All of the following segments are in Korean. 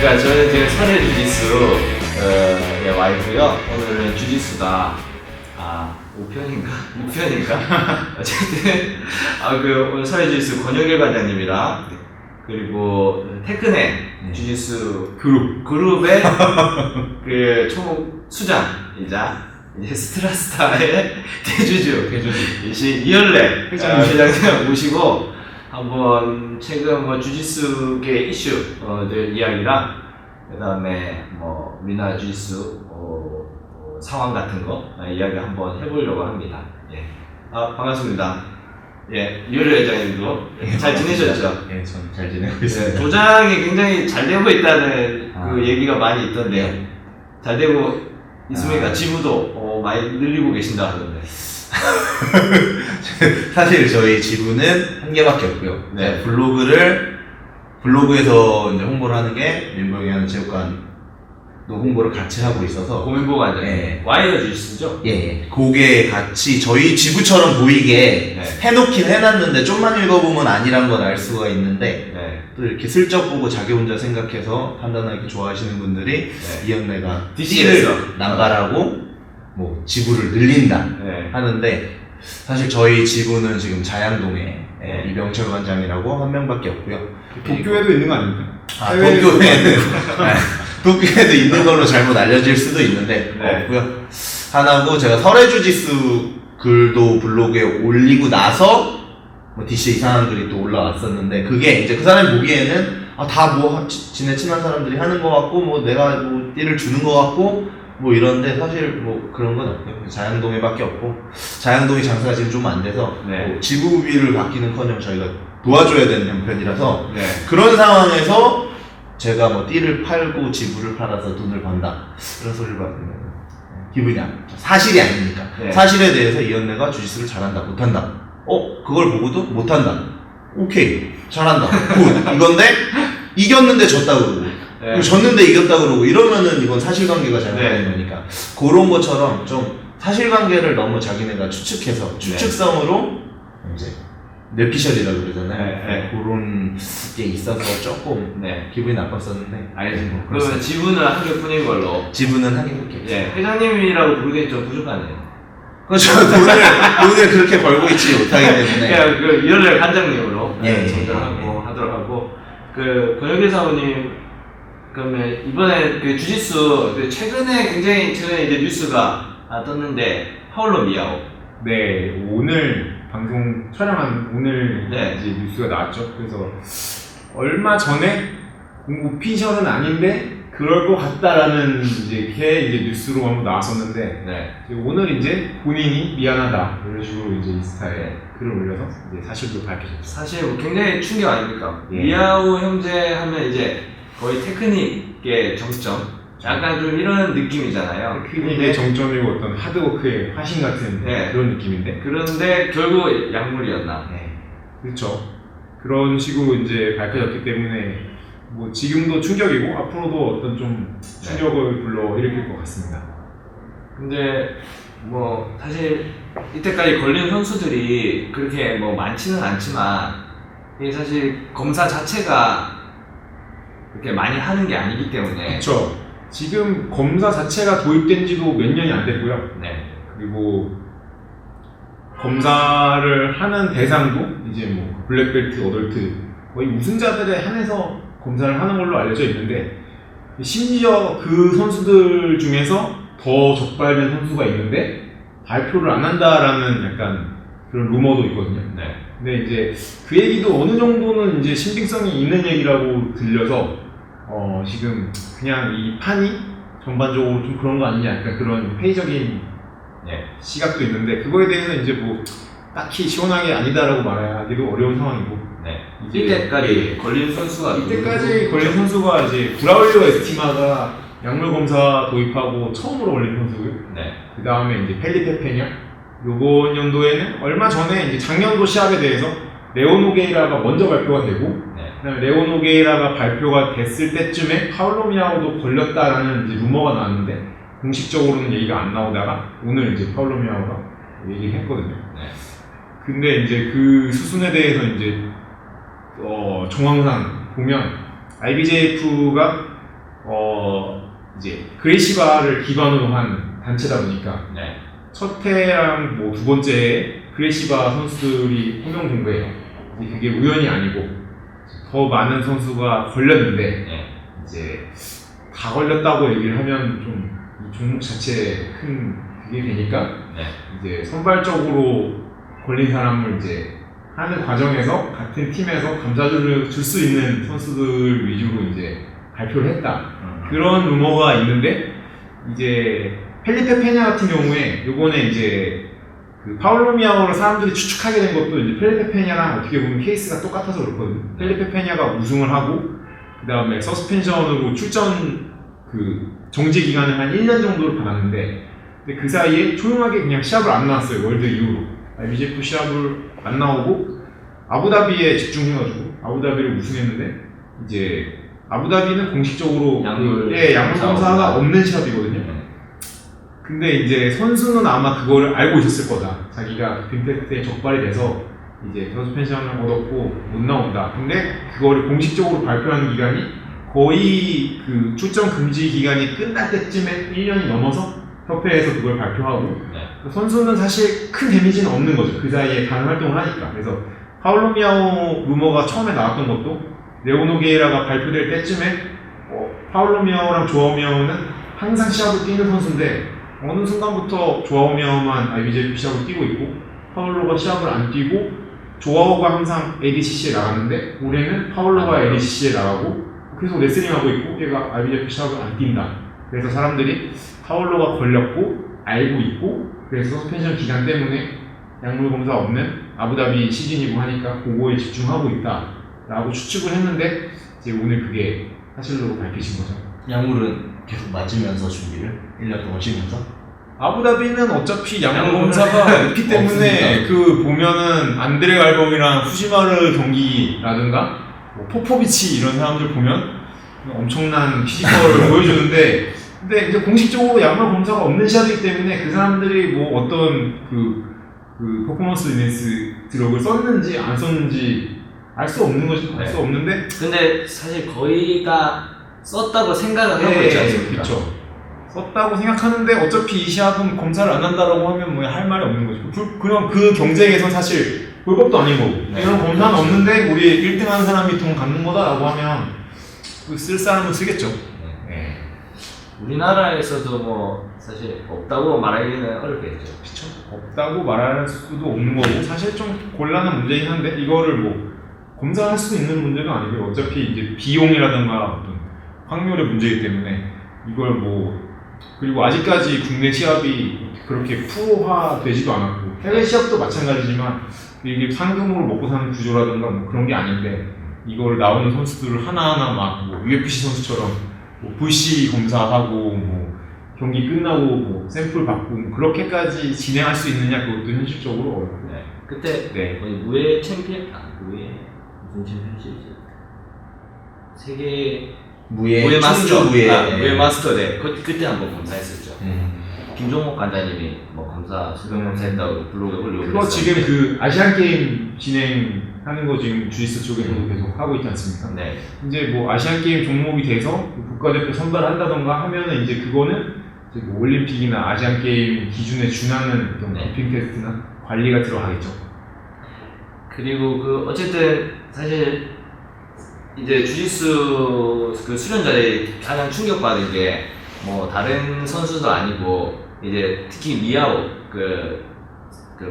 그러니까 저는 지금 설의 주짓수 와 있고요. 오늘은 주짓수다. 5편인가? 6편인가? 어쨌든 오늘 설의 주짓수 권혁일 관장님이랑 그리고 테크네 주짓수 그룹의 그 총 수장이자 이제 스트라스타의 대주주이신 이현래 회장님 모시고 한번 최근 뭐 주짓수계 이슈들 이야기랑 그다음에 뭐 우리나라 주짓수 상황 같은 거 이야기 한번 해보려고 합니다. 예. 반갑습니다. 예, 이현래 회장님도 잘 지내셨죠? 예, 저는 잘 지내고 있습니다. 도장이 굉장히 잘 되고 있다는 그 얘기가 많이 있던데요. 예. 잘 되고 있으니까 지부도 많이 늘리고 계신다 하던데. 사실 저희 지부는 한 개밖에 없고요. 네. 블로그에서 이제 홍보를 하는 게 민봉이 하는 체육관도 홍보를 같이 하고 있어서 고민보 관장님. 예. 와이어 주짓수죠? 예. 그게 같이 저희 지부처럼 보이게 해놓긴 해놨는데 좀만 읽어보면 아니란 건 알 수가 있는데 또 이렇게 슬쩍 보고 자기 혼자 생각해서 판단하기 좋아하시는 분들이 이현래가 띠를 남발하고 뭐 지부를 늘린다 하는데 사실 저희 지부는 지금 자양동에 이병철 관장이라고 한 명밖에 없고요. 도쿄에도 있는 거 아닙니까? 도쿄에도 있는 걸로 잘못 알려질 수도 있는데 없고요. 하나고 제가 설해주짓수 글도 블로그에 올리고 나서 뭐 DC 이상한 글이 또 올라왔었는데 그게 이제 그 사람이 보기에는 다 뭐 지네 친한 사람들이 하는 거 같고 뭐 내가 뭐 띠를 주는 거 같고 뭐 이런데 사실 뭐 그런 건 없고요. 자양동에밖에 없고 자양동이 장사가 지금 좀 안 돼서 뭐 지부비를 받기는커녕 저희가 도와줘야 되는 형편이라서 그런 상황에서 제가 뭐 띠를 팔고 지부를 팔아서 돈을 번다 그런 소리를 받으면 기분이 안 좋죠. 사실이 아니니까. 사실에 대해서 이현래가 주짓수를 잘한다 못한다 그걸 보고도 못한다 오케이 잘한다 굿 이건데 이겼는데 졌다 그러고 졌는데 이겼다 그러고 이러면은 이건 사실관계가 잘못된 거니까 그런 것처럼 좀 사실관계를 너무 자기네가 추측해서 추측성으로 이제 뇌피셜이라고 그러잖아요. 그런 게 있어서 조금 기분이 나빴었는데 알겠습니다. 그러면 지부는 한 개뿐인 걸로. 지부는 한 개밖에 없어요. 회장님이라고 부르기엔 좀 부족하네요. 그렇죠. 돈을 그렇게 벌고 있지 못하기 때문에 그 이현래 관장님으로 예. 정정하고 하도록 하고 그 권혁일 사모님 그러면 이번에 그 주짓수 최근에 이제 뉴스가 떴는데 파울로 미아오. 네, 오늘 방송 촬영한 오늘 이제 뉴스가 나왔죠. 그래서 얼마 전에 오피셜은 아닌데 그럴 것 같다라는 이제 뉴스로 한번 나왔었는데 오늘 이제 본인이 미안하다 이런 식으로 이제 인스타에 글을 올려서 이제 사실도 밝혀졌죠. 사실 굉장히 충격 아닙니까? 미아오 형제 하면 이제 거의 테크닉의 정점, 약간 좀 이런 느낌이잖아요. 테크닉의 정점이고 어떤 하드워크의 화신 같은 그런 느낌인데. 그런데 결국 약물이었나? 그렇죠. 그런 식으로 이제 밝혀졌기 때문에 뭐 지금도 충격이고 앞으로도 어떤 좀 충격을 불러일으킬 것 같습니다. 근데 뭐 사실 이때까지 걸린 선수들이 그렇게 뭐 많지는 않지만 이게 사실 검사 자체가 그렇게 많이 하는 게 아니기 때문에. 그렇죠. 지금 검사 자체가 도입된 지도 몇 년이 안 됐고요. 그리고 검사를 하는 대상도 이제 뭐 블랙벨트, 어덜트 거의 우승자들에 한해서 검사를 하는 걸로 알려져 있는데 심지어 그 선수들 중에서 더 적발된 선수가 있는데 발표를 안 한다라는 약간 그런 루머도 있거든요. 근데 이제 그 얘기도 어느 정도는 이제 신빙성이 있는 얘기라고 들려서 지금 그냥 이 판이 전반적으로 좀 그런 거 아니냐 약간 그런 회의적인 시각도 있는데 그거에 대해서는 이제 뭐 딱히 시원하게 아니다라고 말하기도 어려운 상황이고 이때까지 걸린 선수가 이제 브라울리오 에스티마가 약물 검사 도입하고 처음으로 걸린 선수고요. 그 다음에 이제 펠리페 페냐 요번 연도에는 얼마 전에 이제 작년도 시합에 대해서 레오 노게이라가 먼저 발표가 되고 그다음에 레오 노게이라가 발표가 됐을 때쯤에 파울로 미아오도 걸렸다라는 이제 루머가 나왔는데 공식적으로는 얘기가 안 나오다가 오늘 이제 파울로 미아오가 얘기를 했거든요. 근데 이제 그 수순에 대해서 이제 정황상 보면 IBJF가 이제 그레시바를 기반으로 한 단체다 보니까 네. 첫 해랑 뭐 두 번째 그레시바 선수들이 호명된 거예요. 이제 그게 우연이 아니고 더 많은 선수가 걸렸는데 네. 이제 다 걸렸다고 얘기를 하면 좀 이 종목 자체에 큰 그게 되니까 네. 이제 선발적으로 걸린 사람을 이제 하는 과정에서 같은 팀에서 감사주를 줄 수 있는 선수들 위주로 이제 발표를 했다. 그런 루머가 있는데 이제 펠리페 페냐 같은 경우에 요번에 이제 그 파울로 미아오를 사람들이 추측하게 된 것도 이제 펠리페 페냐랑 어떻게 보면 케이스가 똑같아서 그렇거든요. 펠리페 페냐가 우승을 하고 그 다음에 서스펜션으로 출전 그 정지 기간을 한 1년 정도를 받았는데 근데 그 사이에 조용하게 그냥 시합을 안 나왔어요. 월드 이후로 IBJF 시합을 안 나오고 아부다비에 집중해가지고 아부다비를 우승했는데 이제 아부다비는 공식적으로 양물 검사가 검사가 없는 시합이거든요. 근데 이제 선수는 아마 그거를 알고 있었을 거다. 자기가 빅테스트에 적발이 돼서 이제 서스펜션을 얻었고 못 나온다. 근데 그거를 공식적으로 발표하는 기간이 거의 그 출전 금지 기간이 끝날 때쯤에 1년이 넘어서 협회에서 그걸 발표하고 네. 선수는 사실 큰 데미지는 없는 거죠. 그 사이에 다른 활동을 하니까. 그래서 파울로 미아오 루머가 처음에 나왔던 것도 레오노 게이라가 발표될 때쯤에 파울로 미아오랑 조아오 미아오는 항상 시합을 뛰는 선수인데 어느 순간부터 조아오 미아오만 IBJP 시합을 뛰고 있고 파울로가 시합을 안 뛰고 조아오가 항상 ADCC에 나갔는데 올해는 파울로가 ADCC에 나가고 계속 레슬링하고 있고 얘가 IBJP 시합을 안 뛴다. 그래서 사람들이 파울로가 걸렸고 알고 있고 그래서 서스펜션 기간 때문에 약물 검사 없는 아부다비 시즌이고 하니까 그거에 집중하고 있다 라고 추측을 했는데 이제 오늘 그게 사실로 밝혀진 거죠. 약물은 계속 맞으면서 준비를 1년 동안 쉬면서 아부다비는 어차피 약물 검사가 없기 때문에 없습니다. 그 보면은 안드레 갈범이랑 후지마르 경기라든가 뭐 포포비치 이런 사람들 보면 엄청난 피지컬을 보여주는데 근데 이제 공식적으로 약물 검사가 없는 시합이기 때문에 그 사람들이 뭐 어떤 그 퍼포먼스 인핸스 드럭을 썼는지 안 썼는지 알 수 없는 거지. 알 수 없는데 근데 사실 거의 다 썼다고 생각을 하고 있지 않습니까? 그렇죠. 썼다고 생각하는데 어차피 이 시합은 검사를 안 한다라고 하면 뭐 할 말이 없는 거죠. 그냥 그 경쟁에선 사실 불법도 아닌 거고 네. 이런 검사는 없는데 우리 1등 한 사람이 돈 갖는 거다라고 하면 쓸 사람은 쓰겠죠. 네. 우리나라에서도 뭐 사실 없다고 말하기는 어렵겠죠. 그렇죠. 없다고 말할 수도 없는 거고 사실 좀 곤란한 문제긴 한데 이거를 뭐 검사할 수도 있는 문제가 아니고 어차피 이제 비용이라든가 어떤 확률의 문제이기 때문에 이걸 뭐 그리고 아직까지 국내 시합이 그렇게 프로화 되지도 않았고 해외 시합도 마찬가지지만 이게 상금으로 먹고 사는 구조라든가 뭐 그런 게 아닌데 이걸 나오는 선수들을 하나하나 막 뭐 UFC 선수처럼 뭐 VC 검사하고 뭐 경기 끝나고 뭐 샘플 받고 뭐 그렇게까지 진행할 수 있느냐 그것도 현실적으로 어렵고. 네. 그때 네. 거의 무예 챔피언 무예 무슨 챔피언십이지? 세계 무예 마스터 무예 마스터 네. 그때 한번 검사했었죠. 김종목 관장님이 뭐 검사 수경 검사했다고 블로그에 올리고 그거 그랬었는데. 지금 그 아시안 게임 진행하는 거 지금 주짓수 쪽에서도 계속 하고 있지 않습니까? 네. 이제 뭐 아시안 게임 종목이 돼서 국가대표 선발한다던가 하면은 이제 그거는 이제 뭐 올림픽이나 아시안 게임 기준에 준하는 어떤 네. 도핑 테스트나 관리가 들어가겠죠. 그리고 그 어쨌든 사실 이제 주짓수 그 수련자들이 가장 충격받은 게 뭐 다른 선수도 아니고 이제 특히 미야오 그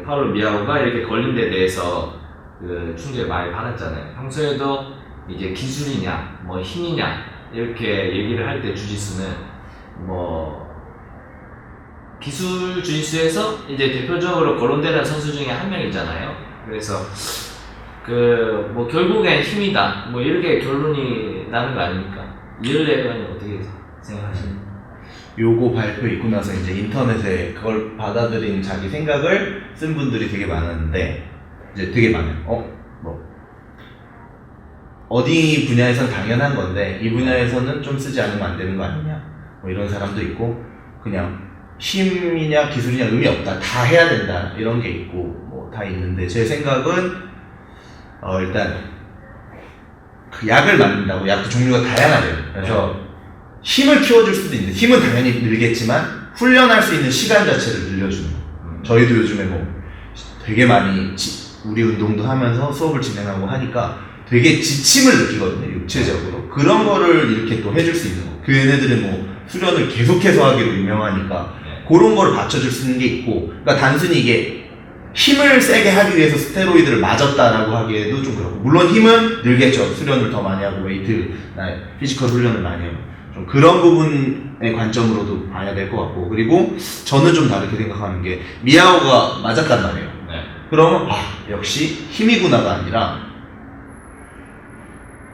파울로 미야오가 이렇게 걸린 데 대해서 그 충격을 많이 받았잖아요. 평소에도 이제 기술이냐 뭐 힘이냐 이렇게 얘기를 할 때 주짓수는 뭐 기술 주짓수에서 이제 대표적으로 거론되는 선수 중에 한 명이잖아요. 그래서 그 뭐 결국엔 힘이다 뭐 이렇게 결론이 나는 거 아닙니까? 이를 내면 어떻게 생각하십니까? 요거 발표 있고 나서 이제 인터넷에 그걸 받아들인 자기 생각을 쓴 분들이 되게 많았는데 이제 되게 많아요. 뭐 어디 분야에선 당연한 건데 이 분야에서는 좀 쓰지 않으면 안 되는 거 아니냐 뭐 이런 사람도 있고 그냥 힘이냐 기술이냐 의미 없다 다 해야 된다 이런 게 있고 뭐 다 있는데 제 생각은 일단 그 약을 만든다고 약도 종류가 다양하대요. 그래서 힘을 키워줄 수도 있는데 힘은 당연히 늘겠지만 훈련할 수 있는 시간 자체를 늘려주는 거. 저희도 요즘에 뭐 되게 많이 우리 운동도 하면서 수업을 진행하고 하니까 되게 지침을 느끼거든요, 육체적으로. 그런 거를 이렇게 또 해줄 수 있는 거. 그 얘네들은 뭐 수련을 계속해서 하기로 유명하니까 그런 거를 받쳐줄 수 있는 게 있고, 그러니까 단순히 이게 힘을 세게 하기 위해서 스테로이드를 맞았다라고 하기에도 좀 그렇고, 물론 힘은 늘겠죠. 수련을 더 많이 하고 웨이트나 피지컬 훈련을 많이 하고 좀 그런 부분의 관점으로도 봐야 될 것 같고, 그리고 저는 좀 다르게 생각하는 게 미야오가 맞았단 말이에요. 네. 그러면 역시 힘이구나가 아니라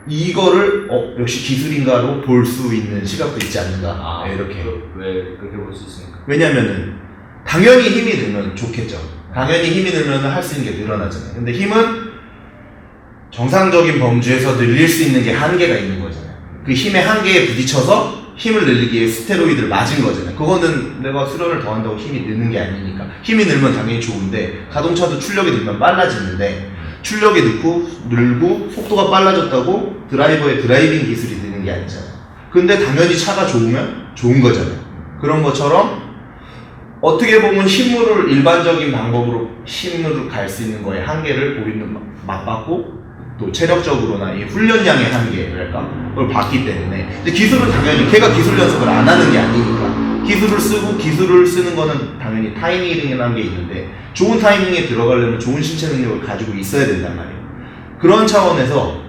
이거를 역시 기술인가로 볼 수 있는 시각도 있지 않는가. 이렇게. 왜 그렇게 볼 수 있습니까? 왜냐면은 당연히 힘이 늘면 좋겠죠. 당연히 힘이 늘면 할 수 있는 게 늘어나잖아요. 근데 힘은 정상적인 범주에서 늘릴 수 있는 게 한계가 있는 거잖아요. 그 힘의 한계에 부딪혀서 힘을 늘리기 위해 스테로이드를 맞은 거잖아요. 그거는 내가 수련을 더 한다고 힘이 느는 게 아니니까. 힘이 늘면 당연히 좋은데, 자동차도 출력이 늘면 빨라지는데, 출력이 늘고 속도가 빨라졌다고 드라이버의 드라이빙 기술이 느는 게 아니잖아요. 근데 당연히 차가 좋으면 좋은 거잖아요. 그런 것처럼 어떻게 보면 힘으로 일반적인 방법으로 힘으로 갈 수 있는 거에 한계를 보이는 맛봤고, 또 체력적으로나 이 훈련량의 한계랄까 그걸 봤기 때문에. 근데 기술은 당연히 걔가 기술 연습을 안 하는 게 아니니까 기술을 쓰고, 기술을 쓰는 거는 당연히 타이밍이라는 게 있는데, 좋은 타이밍에 들어가려면 좋은 신체 능력을 가지고 있어야 된단 말이에요. 그런 차원에서,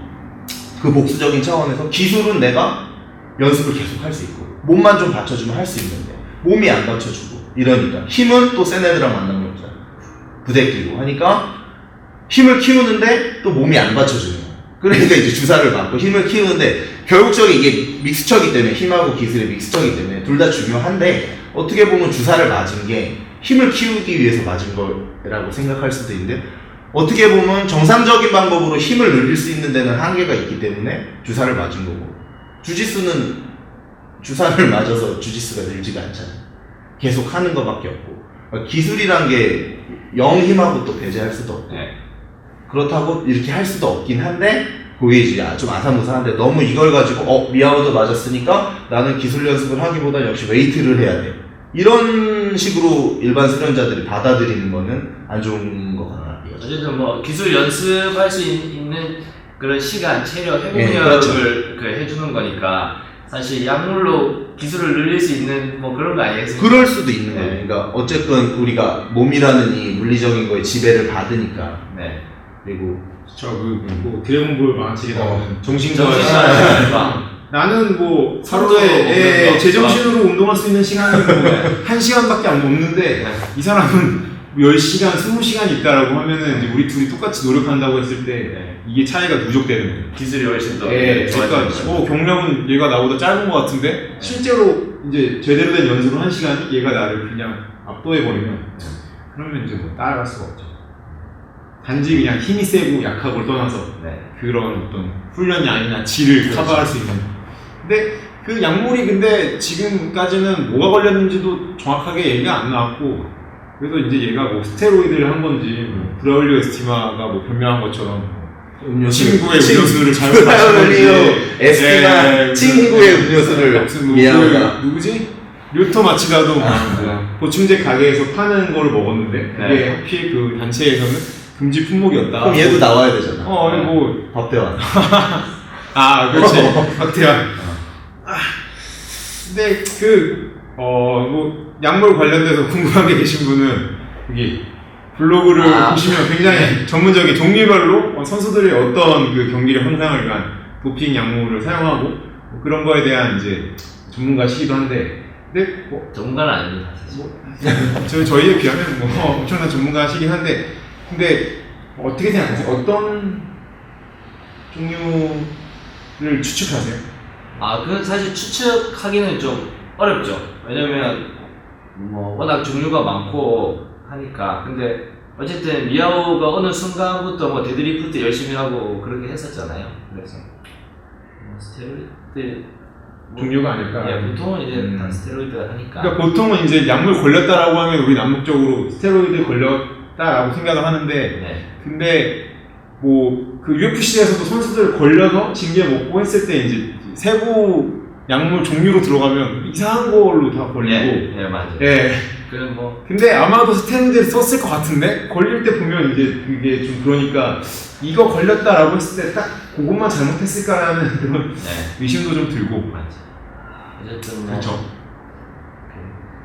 그 복수적인 차원에서 기술은 내가 연습을 계속 할 수 있고, 몸만 좀 받쳐주면 할 수 있는데 몸이 안 받쳐주고 이러니까, 힘은 또 센 애들이랑 만나면 없잖아. 부대끼고 하니까 힘을 키우는데 또 몸이 안 받쳐주는 거야. 그러니까 이제 주사를 맞고 힘을 키우는데, 결국적으로 이게 믹스처기 때문에, 힘하고 기술의 믹스처기 때문에 둘 다 중요한데, 어떻게 보면 주사를 맞은 게 힘을 키우기 위해서 맞은 거라고 생각할 수도 있는데, 어떻게 보면 정상적인 방법으로 힘을 늘릴 수 있는 데는 한계가 있기 때문에 주사를 맞은 거고, 주짓수는 주사를 맞아서 주짓수가 늘지가 않잖아요. 계속 하는 것밖에 없고, 그러니까 기술이란 게 영 힘하고 또 배제할 수도 없고, 그렇다고 이렇게 할 수도 없긴 한데, 그게 이제 좀 아사무사한데, 너무 이걸 가지고 미야오도 맞았으니까 나는 기술 연습을 하기보다 역시 웨이트를 해야 돼, 이런 식으로 일반 수련자들이 받아들이는 거는 안 좋은 것 같나. 어쨌든 뭐 기술 연습할 수 있는 그런 시간, 체력, 회복력을 그렇죠. 해주는 거니까, 사실 약물로 기술을 늘릴 수 있는 뭐 그런 거 아니겠습니까? 그럴 수도 있는 거예요. 그러니까 어쨌든 우리가 몸이라는 이 물리적인 거에 지배를 받으니까. 네. 그리고 뭐 드래곤볼 망치게 나오는 정신과 정신과 나는 뭐 서로 하루에 없는 거. 제정신으로 운동할 수 있는 시간이 뭐 1시간밖에 없는데, 이 사람은 10시간, 20시간 있다라고 하면은 이제 우리 둘이 똑같이 노력한다고 했을 때 이게 차이가 누적되는 거예요. 기술이 훨씬 더 그러니까 좋아지는 경력은 얘가 나보다 짧은 것 같은데 실제로 이제 제대로 된 연습을 한 시간이 얘가 나를 그냥 압도해버리면, 그러면 이제 뭐 따라갈 수가 없죠. 단지 그냥 힘이 세고 약하고를 떠나서 그런 어떤 훈련량이나 질을 커버할 수 있는. 근데 그 약물이 근데 지금까지는 뭐가 걸렸는지도 정확하게 얘기가 안 나왔고, 그래서 이제 얘가 뭐 스테로이드를 한 건지, 뭐 브라울리오 에스티마가 뭐 변명한 것처럼 친구의 음료수를 잘못 마신 건지, 에스티마 친구의 음료수를 미야오가 누구지? 류토 마치다도 보충제 가게에서 파는 걸 먹었는데, 그게 하필 그 단체에서는 금지 품목이었다. 그럼 얘도 나와야 되잖아. 뭐 박대환. 그렇지. 박태환. 근데 뭐 약물 관련돼서 궁금한 게 계신 분은 여기 블로그를 보시면 굉장히 전문적인 종류별로 선수들이 어떤 그 경기를 향상을 위한 도핑 약물을 사용하고 뭐 그런 거에 대한 이제 전문가시기도 한데, 근데 뭐 전문가는 아닙니다, 사실. 저희에 비하면 뭐 엄청난 전문가시긴 한데, 근데 어떻게 생각하세요? 어떤 종류를 추측하세요? 그건 사실 추측하기는 좀 어렵죠. 왜냐면 뭐 워낙 종류가 많고 하니까. 근데 어쨌든 미야오가 어느 순간부터 뭐 데드리프트 열심히 하고 그렇게 했었잖아요. 그래서 뭐 스테로이드 종류가 아닐까. 보통은 이제 다 스테로이드가 하니까. 그러니까 보통은 이제 약물 걸렸다라고 하면 우리 남북적으로 스테로이드 걸렸다라고 생각을 하는데, 근데 뭐 그 UFC에서도 선수들 걸려서 징계 먹고 했을 때 이제 세부 약물 종류로 들어가면 이상한 걸로 다 걸리고. 예, 맞아요. 예. 그럼 뭐 근데 아마도 스탠드를 썼을 것 같은데 걸릴 때 보면 이제 그게 좀 그러니까 이거 걸렸다라고 했을 때 딱 그것만 잘못했을까라는 그런 네. 의심도 좀 들고. 맞죠. 어쨌든 뭐 그렇죠.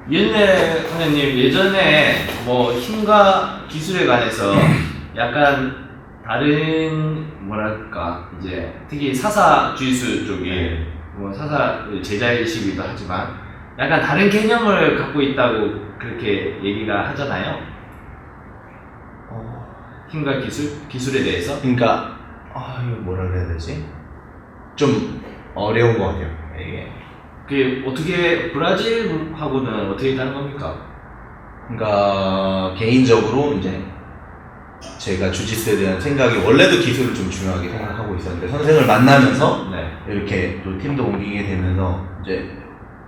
이은혜 선생님 예전에 뭐 힘과 기술에 관해서 약간 다른 뭐랄까 이제 특히 사사 주의수 쪽이 뭐 사사 제자이시기도 하지만 약간 다른 개념을 갖고 있다고 그렇게 얘기가 하잖아요. 힘과 기술에 대해서. 그러니까 이거 뭐라 그래야 되지? 좀 어려운 것 같아요. 이게. 그게 어떻게 브라질하고는 어떻게 다른 겁니까? 그러니까 개인적으로 이제 제가 주짓수에 대한 생각이 원래도 기술을 좀 중요하게 생각하고 있었는데 선생을 만나면서 네. 이렇게 또 팀도 옮기게 되면서 이제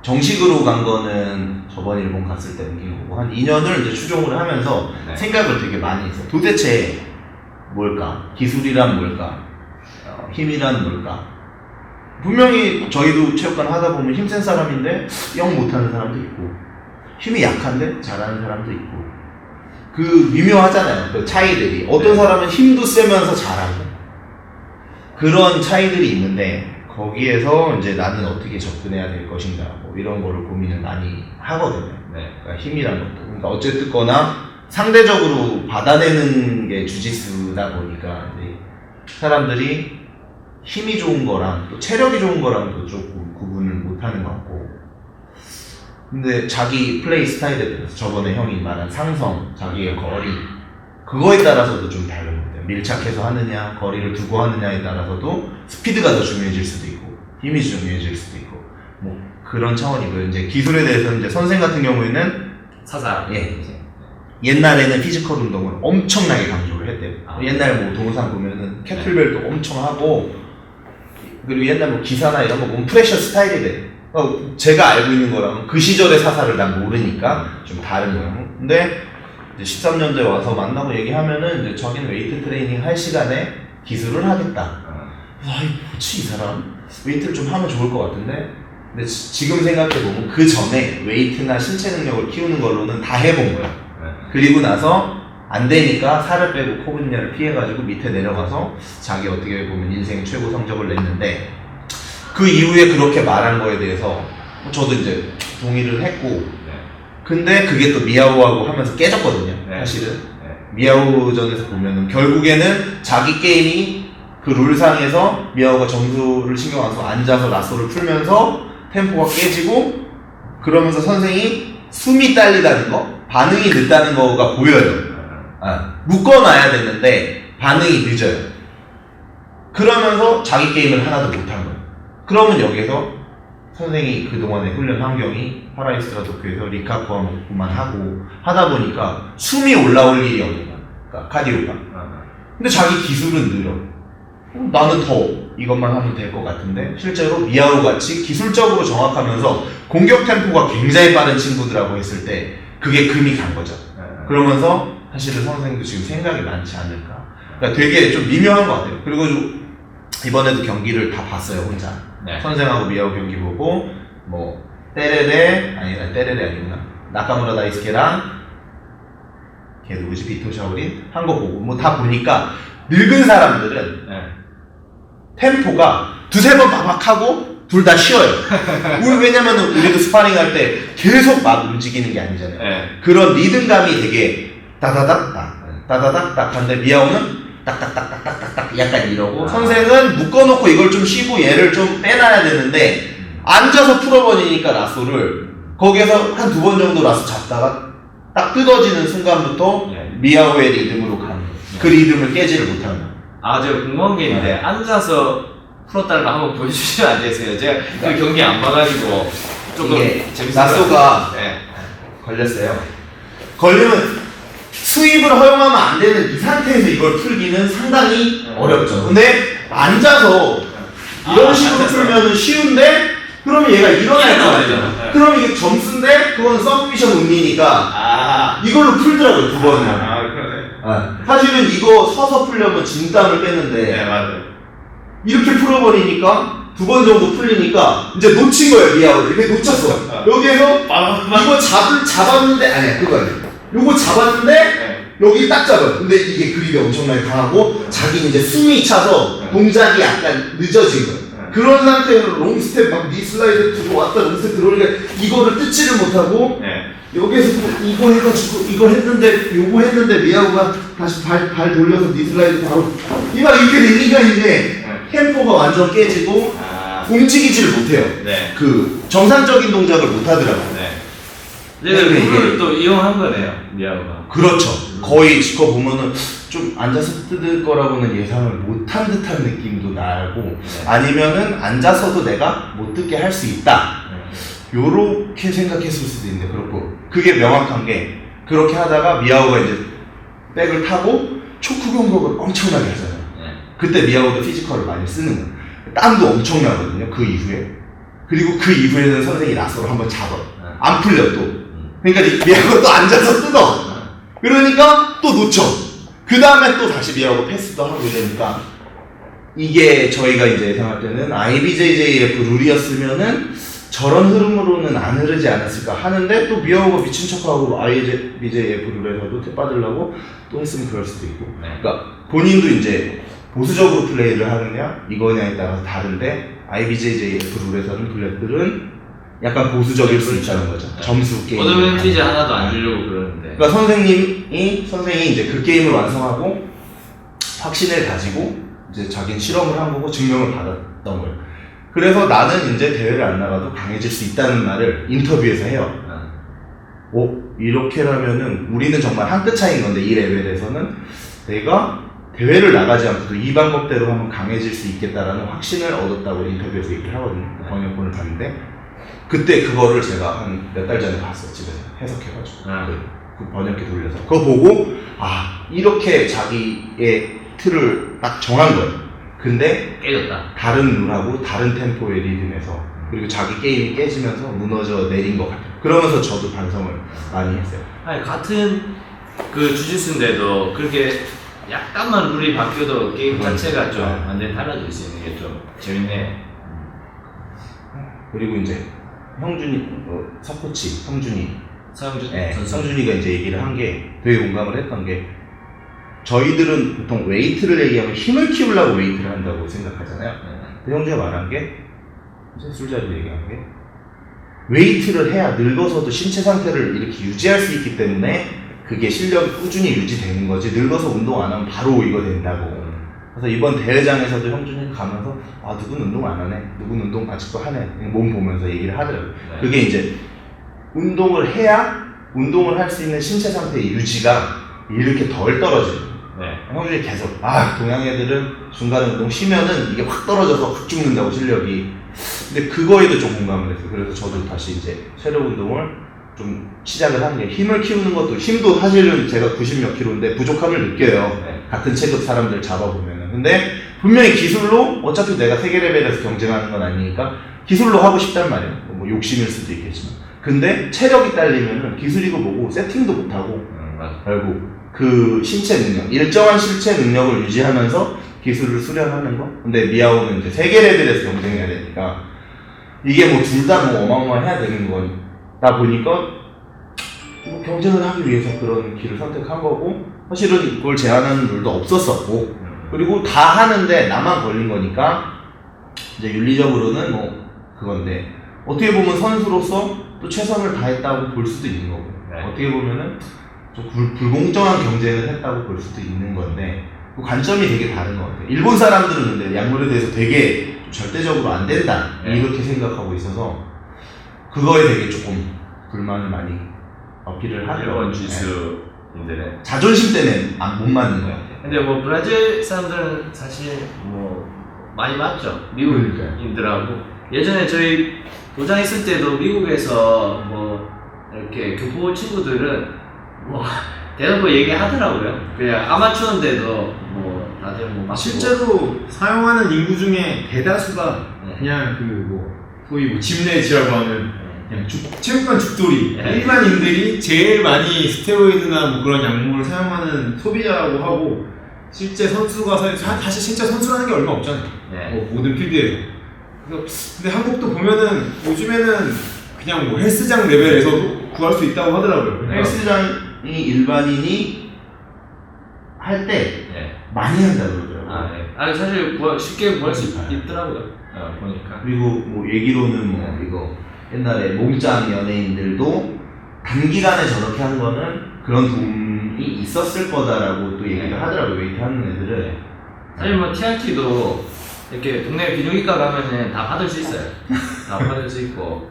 정식으로 간 거는 저번 일본 갔을 때 옮긴 거고 한 2년을 이제 추종을 하면서 네. 생각을 되게 많이 했어요. 도대체 뭘까? 기술이란 뭘까? 힘이란 뭘까? 분명히 저희도 체육관 하다 보면 힘센 사람인데 영 못하는 사람도 있고 힘이 약한데 잘하는 사람도 있고 그 미묘하잖아요. 그 차이들이 어떤 사람은 힘도 세면서 잘하고 그런 차이들이 있는데 거기에서 이제 나는 어떻게 접근해야 될 것인가 뭐 이런 거를 고민을 많이 하거든요. 네. 그러니까 힘이란 것도 그러니까 어쨌든거나 상대적으로 받아내는 게 주짓수다 보니까 이제 사람들이 힘이 좋은 거랑 또 체력이 좋은 거랑도 조금 구분을 못하는 것 같고 근데 자기 플레이 스타일에 대해서 저번에 형이 말한 상성, 자기의 거리 그거에 따라서도 좀 다른 것 같아요. 밀착해서 하느냐, 거리를 두고 하느냐에 따라서도 스피드가 더 중요해질 수도 있고 힘이 중요해질 수도 있고 뭐 그런 차원이고요. 이제 기술에 대해서는 이제 선생 같은 경우에는 사사. 예. 옛날에는 피지컬 운동을 엄청나게 강조를 했대요. 아. 옛날 뭐 동영상 보면은 캐틀벨도 엄청 하고 그리고 옛날 뭐 기사나 이런 거 보면 프레셔 스타일이래. 제가 알고 있는 거랑 그 시절의 사사를 난 모르니까 좀 다른 거예요. 근데 이제 13년도에 와서 만나고 얘기하면은 이제 자기는 웨이트 트레이닝 할 시간에 기술을 하겠다. 아이 뭐지 이 사람? 웨이트를 좀 하면 좋을 것 같은데 근데 지금 생각해보면 그 전에 웨이트나 신체 능력을 키우는 걸로는 다 해본 거예요. 그리고 나서 안 되니까 살을 빼고 코분야를 피해가지고 밑에 내려가서 자기 어떻게 보면 인생 최고 성적을 냈는데 그 이후에 그렇게 말한 거에 대해서 저도 이제 동의를 했고 근데 그게 또 미야오하고 하면서 깨졌거든요. 사실은 미야오전에서 보면은 결국에는 자기 게임이 그 룰상에서 미야오가 점수를 신경 안 써서 앉아서 라쏘를 풀면서 템포가 깨지고 그러면서 선생이 숨이 딸리다는 거 반응이 늦다는 거가 보여요. 묶어놔야 되는데 반응이 늦어요. 그러면서 자기 게임을 하나도 못한 거예요. 그러면 여기서 선생이 그동안의 훈련 환경이 파라이스트라 도쿄에서 리카코만 하고 하다 보니까 숨이 올라올 일이 없는 거야. 그러니까 카디오가. 근데 자기 기술은 늘어. 나는 더 이것만 하면 될 것 같은데 실제로 미야오 같이 기술적으로 정확하면서 공격 템포가 굉장히 빠른 친구들하고 했을 때 그게 금이 간 거죠. 그러면서 사실은 선생도 지금 생각이 많지 않을까. 그러니까 되게 좀 미묘한 것 같아요. 그리고 이번에도 경기를 다 봤어요 혼자. 선생하고 미야오 경기 보고 뭐 때레레 아니구나 나카무라 다이스케랑 걔 누구지 비토 샤오린 한 거 보고 뭐 다 보니까 늙은 사람들은 템포가 두세 번 바박 하고 둘 다 쉬어요. 왜냐면은 우리도 스파링 할 때 계속 막 움직이는 게 아니잖아요. 그런 리듬감이 되게 따다닥 한데 미야오는 딱딱딱딱딱딱 약간 이러고 선생은 묶어놓고 이걸 좀 쉬고 얘를 좀 빼놔야 되는데 앉아서 풀어버리니까 라쏘를 거기에서 한 두 번 정도 라쏘 잡다가 딱 뜯어지는 순간부터 미야오의 리듬으로 가는 거예요. 그 리듬을 깨지를 못하는 거예요. 제가 궁금한 게 있는데 앉아서 풀었다는 거 한번 보여주시면 안 되세요? 제가 그 경기 안 봐가지고 조금 재밌어요. 라쏘가 걸렸어요. 걸리면 수입을 허용하면 안 되는 이 상태에서 이걸 풀기는 상당히 어렵죠. 근데 앉아서 이런 식으로 풀면은 쉬운데 그러면 얘가 일어날 거 아니에요. 그럼 이게 점수인데 그건 서브미션 운이니까 이걸로 풀더라고요 두 번은. 그러네. 사실은 이거 서서 풀려면 진땀을 뺐는데 맞아요. 이렇게 풀어버리니까 두 번 정도 풀리니까 이제 놓친 거예요, 미아오를. 이렇게 놓쳤어. 여기에서 이거 잡았는데, 아니야, 그거 아니야. 요거 잡았는데, 여기 딱 잡아요. 근데 이게 그립이 엄청나게 강하고, 자기는 이제 숨이 차서 동작이 약간 늦어진 거예요. 그런 상태로 롱스텝 막 니슬라이드 들어왔다 롱스텝 들어오니까 이거를 뜯지를 못하고, 여기에서 또 이거 해가지고 이거 했는데 요거 했는데 미아오가 다시 발 돌려서 니슬라이드 바로 이막 이렇게 되니까 이제 템포가 완전 깨지고 움직이지를 못해요. 네. 그 정상적인 동작을 못 하더라고요. 네. 근데 그걸 또 이용한 거네요, 미아오가. 그렇죠. 거의 지거 보면은 좀 앉아서 뜯을 거라고는 예상을 못한 듯한 느낌도 나고 아니면은 앉아서도 내가 못 뜯게 할 수 있다. 요렇게 생각했을 수도 있는데 그렇고 그게 명확한 게 그렇게 하다가 미아오가 이제 백을 타고 초크 공격을 엄청나게 하잖아요. 그때 미아오도 피지컬을 많이 쓰는 거예요. 땀도 엄청나거든요. 그 이후에. 그리고 그 이후에는 선생이 라서로 한번 잡아. 안 풀려 또. 그러니까 미아오가 또 앉아서 뜯어. 그러니까 또 놓쳐. 그 다음에 또 다시 미아오가 패스도 하고 이러니까 이게 저희가 이제 예상할 때는 IBJJF 룰이었으면은 저런 흐름으로는 안 흐르지 않았을까 하는데 또 미아오가 미친 척하고 IBJF 룰에서도 탭 받으려고 또 했으면 그럴 수도 있고 그러니까 본인도 이제 보수적으로 플레이를 하느냐 이거냐에 따라서 다른데 IBJJF 룰에서는 블랙들은 약간 보수적일 수 있다는 거죠. 점수 게임. 어드밴티지 하나도 안 주려고 그러는데. 그러니까 선생이 이제 그 게임을 완성하고 확신을 가지고 이제 자기는 실험을 한 거고 증명을 받았던 거예요. 그래서 나는 이제 대회를 안 나가도 강해질 수 있다는 말을 인터뷰에서 해요. 이렇게라면은 우리는 정말 한 끗 차이인 건데 이 레벨에서는 내가 대회를 나가지 않고도 이 방법대로 하면 강해질 수 있겠다라는 확신을 얻었다고 인터뷰에서 얘기를 하거든요. 번역본을 봤는데 그때 그거를 제가 한 몇 달 전에 봤어요. 집에서 해석해가지고 그 번역기 돌려서 그거 보고 이렇게 자기의 틀을 딱 정한 거예요. 근데 깨졌다. 다른 룰하고 다른 템포의 리듬에서 그리고 자기 게임이 깨지면서 무너져 내린 것 같아요. 그러면서 저도 반성을 많이 했어요. 아니 같은 그 주짓수인데도 그렇게 약간만 룰이 바뀌어도 게임 자체가 좀 완전히 달라질 수 있는 게 좀 재밌네. 그리고 이제 형준이 서코치 형준이 서영준 선수. 성준이가 이제 얘기를 한 게 되게 공감을 했던 게 저희들은 보통 웨이트를 얘기하면 힘을 키우려고 웨이트를 한다고 생각하잖아요. 근데 형제가 말한 게 술자리 얘기한 게 웨이트를 해야 늙어서도 신체 상태를 이렇게 유지할 수 있기 때문에 그게 실력이 꾸준히 유지되는 거지 늙어서 운동 안 하면 바로 이거 된다고. 그래서 이번 대회장에서도 형준이 가면서 누군 운동 안 하네, 누군 운동 아직도 하네 몸 보면서 얘기를 하더라고요. 그게 이제 운동을 해야 운동을 할 수 있는 신체 상태의 유지가 이렇게 덜 떨어져요. 형준이 계속 동양 애들은 중간에 운동 쉬면은 이게 확 떨어져서 확 죽는다고 실력이. 근데 그거에도 좀 공감을 했어요. 그래서 저도 다시 이제 체력 운동을 좀 시작을 하는 게 힘을 키우는 것도 힘도 사실은 제가 90 몇 킬로인데 부족함을 느껴요. 같은 체급 사람들 잡아보면은. 근데 분명히 기술로 어차피 내가 세계 레벨에서 경쟁하는 건 아니니까 기술로 하고 싶단 말이에요. 뭐 욕심일 수도 있겠지만. 근데 체력이 딸리면은 기술이고 뭐고 세팅도 못하고 결국 그 신체 능력, 일정한 신체 능력을 유지하면서 기술을 수련하는 거? 근데 미아오는 이제 세계 레벨에서 경쟁해야 되니까 이게 뭐 둘 다 뭐 어마어마해야 되는 거다 보니까 뭐 경쟁을 하기 위해서 그런 길을 선택한 거고 사실은 그걸 제한하는 룰도 없었었고 그리고 다 하는데 나만 걸린 거니까 이제 윤리적으로는 뭐 그건데 어떻게 보면 선수로서 또 최선을 다했다고 볼 수도 있는 거고 어떻게 보면은 좀 불공정한 경쟁을 했다고 볼 수도 있는 건데 그 관점이 되게 다른 것 같아요. 일본 사람들은 근데 약물에 대해서 되게 절대적으로 안 된다 이렇게 생각하고 있어서 그거에 되게 조금 불만을 많이 어필을 하죠. 일본 주짓수인들은 자존심 때문에 못 맞는 거야. 근데 뭐 브라질 사람들은 사실 뭐 많이 맞죠. 미국인들하고 예전에 저희 도장 있을 때도 미국에서 뭐 이렇게 교포 친구들은 뭐 대놓고 얘기하더라고요. 그냥 아마추어인데도 뭐 다들 뭐 맞고 실제로 사용하는 인구 중에 대다수가 그냥 그 뭐 소위 뭐 집내지라고 하는 그냥 체육관 죽돌이 일반인들이 제일 많이 스테로이드나 뭐 그런 약물을 사용하는 소비자라고 하고 실제 선수가 사실 진짜 선수라는 게 얼마 없잖아요. 뭐 모든 필드에서 근데 한국도 보면은 요즘에는 그냥 뭐 헬스장 레벨에서도 구할 수 있다고 하더라고요. 그러니까 헬스장이 일반인이 할 때 네. 많이 한다고 그러더라고요. 아, 네. 아니 사실 쉽게 구할 수 있더라고요. 보니까. 그리고 뭐 얘기로는 뭐 이거 옛날에 몸짱 연예인들도 단기간에 저렇게 한 거는 그런 도움이 있었을 거다라고 또 얘기를 하더라고요. 웨이트 하는 애들은. 사실 뭐 TRT도 이렇게 동네 비뇨기과 가면은 다 받을 수 있어요. 다 받을 수 있고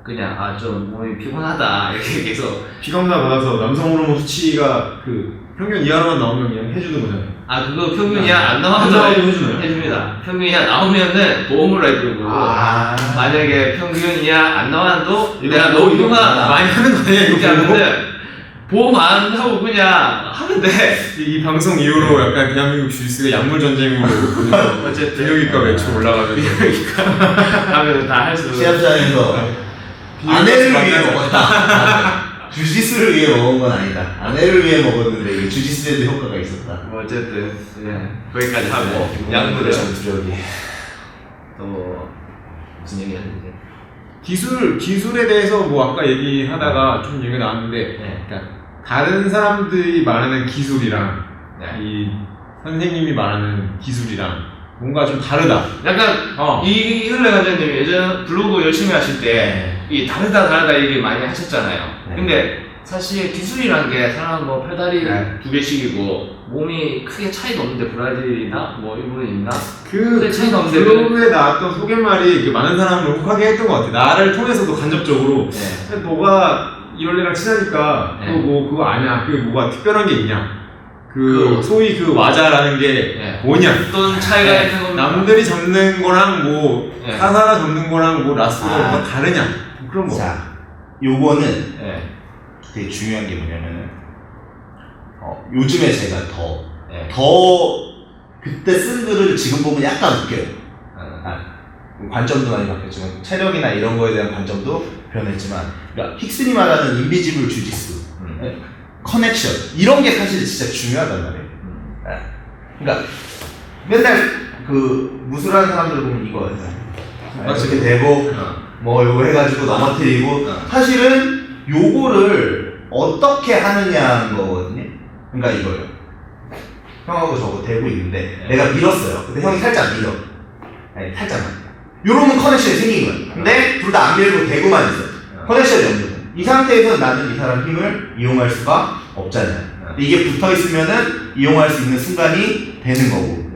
그냥 좀 몸이 피곤하다 이렇게 계속 피검사 받아서 남성 호르몬 수치가 그 평균 이하로만 나오면 그냥 해주는 거잖아요. 그거 평균 이하 안 나와도 안 나와도 해주나요? 해줍니다. 평균 이하 나오면은 보험으로 해주고 만약에 평균 이하 안 나와도 내가 너무 흉하 많이 하는 거 아니야? 이렇게 하는데 보험 안 하고 그냥 하면 돼. 이 방송 이후로 약간 대한민국 주짓수가 약물 전쟁으로 어쨌든 비뇨기과 매출 올라가면서 하면 다 할 수. 시합장에서 아내를 위해 먹었다. 주짓수를 위해 먹은 건 아니다. 아내를 위해 먹었는데 이게 주짓수에도 효과가 있었다. 뭐 어쨌든 거기까지 하고 양들의 전투력이. 또 무슨 얘기 했는데. 기술에 대해서 뭐 아까 얘기하다가 좀 얘기가 나왔는데 네. 그러니까 다른 사람들이 말하는 기술이랑 네. 이 선생님이 말하는 기술이랑 뭔가 좀 다르다. 약간 이ህ을래 관장님이 예전 블로그 열심히 하실 때 이 다르다 얘기 많이 하셨잖아요. 네. 근데 사실 기술이란 게 사람 뭐 팔다리 네. 2개씩이고 몸이 크게 차이가 없는데 브라질이나 뭐 일본인가 그 차이가 없는데 블로그에 나왔던 소개말이 많은 사람을 혹하게 했던 것 같아. 나를 통해서도 간접적으로 네. 너가 이럴래랑 친하니까 네. 그거 아냐? 그게 뭐가 특별한 게 있냐? 그 소위 그 와자라는 게 네. 뭐냐? 어떤 차이가 네. 있는 겁니까? 남들이 잡는 거랑 뭐 네. 사사가 잡는 거랑 뭐 라스가 뭐가 다르냐? 그런 거. 자, 요거는 네. 되게 중요한 게 뭐냐면은 요즘에 제가 네. 더 그때 쓴 글을 지금 보면 약간 웃겨요. 관점도 많이 바뀌었지만 체력이나 이런 거에 대한 관점도 변했지만 그러니까 힉슨이 말하는 인비지블 주짓수 커넥션 이런 게 사실 진짜 중요하단 말이에요. 그러니까 맨날 그 무술하는 사람들 보면 이거 이렇게 대고 뭐 요거 해가지고 넘어뜨리고 사실은 요거를 어떻게 하느냐는 거거든요. 그러니까 이거요. 형하고 저거 대고 있는데 내가 밀었어요. 근데 형이 살짝 밀어. 아니 살짝만. 요러면 커넥션이 생긴 거야. 근데 둘 다 안 밀고 대고만 있어. 커넥션이 없는 거야. 이 상태에서 나는 이 사람 힘을 이용할 수가 없잖아요. 근데 이게 붙어 있으면은 이용할 수 있는 순간이 되는 거고.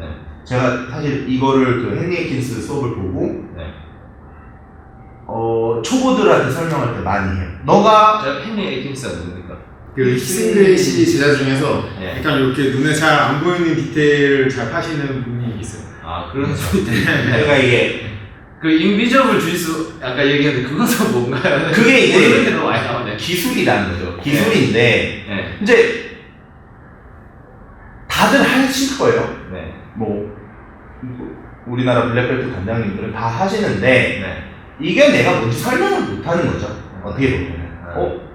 제가 사실 이거를 그 헨리 에킨스 수업을 보고 초보들한테 설명할 때 많이 해요. 너가 헨리 에이킨스가 누굽니까? 그 힉슨그레이시 제자 중에서 네. 약간 이렇게 눈에 잘 안 보이는 디테일을 잘 파시는 분이 있어요. 그런 소리 때문에 그러니까 이게 그 인비저블 주짓수 아까 얘기했는데 그것도 뭔가요? 그게 이제 모르는 게 너무 많이 나오네. 기술이라는 거죠. 기술인데 네. 이제 다들 하실 거예요. 네. 뭐 우리나라 블랙벨트 관장님들은 다 하시는데 네. 이게 내가 뭔지 설명을 못하는 거죠. 어떻게 보면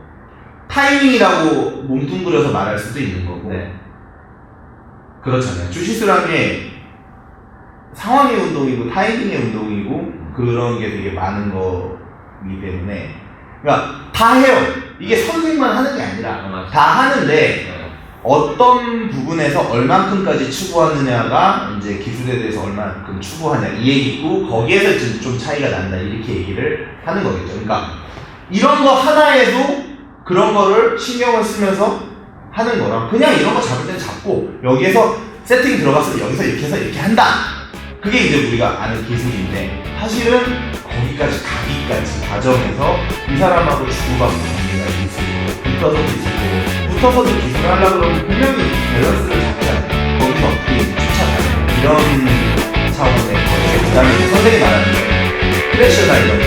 타이밍이라고 몸뚱그려서 말할 수도 있는 거고 네. 그렇잖아요. 주짓수라는 게 상황의 운동이고 타이밍의 운동이고 그런 게 되게 많은 거이기 때문에 그러니까 다 해요. 이게 선생만 하는 게 아니라 다 하는데 어떤 부분에서 얼만큼까지 추구하느냐가 이제 기술에 대해서 얼만큼 추구하냐 이 얘기고 거기에서 좀 차이가 난다 이렇게 얘기를 하는 거겠죠. 그러니까 이런 거 하나에도 그런 거를 신경을 쓰면서 하는 거랑 그냥 이런 거 잡을 때는 잡고 여기에서 세팅 들어갔으면 여기서 이렇게 해서 이렇게 한다. 그게 이제 우리가 아는 기술인데 사실은 거기까지 가기까지 과정에서 이 사람하고 주고받는 관계가 있고 붙어서도 있을 거고 붙어서도 기술을 하려고 그러면 분명히 밸런스를 잡잖아요. 거기서 어떻게 쫓아가냐 이런 차원의 거죠. 그 다음에 선생님이 말하는 게 프레셔나 이런 게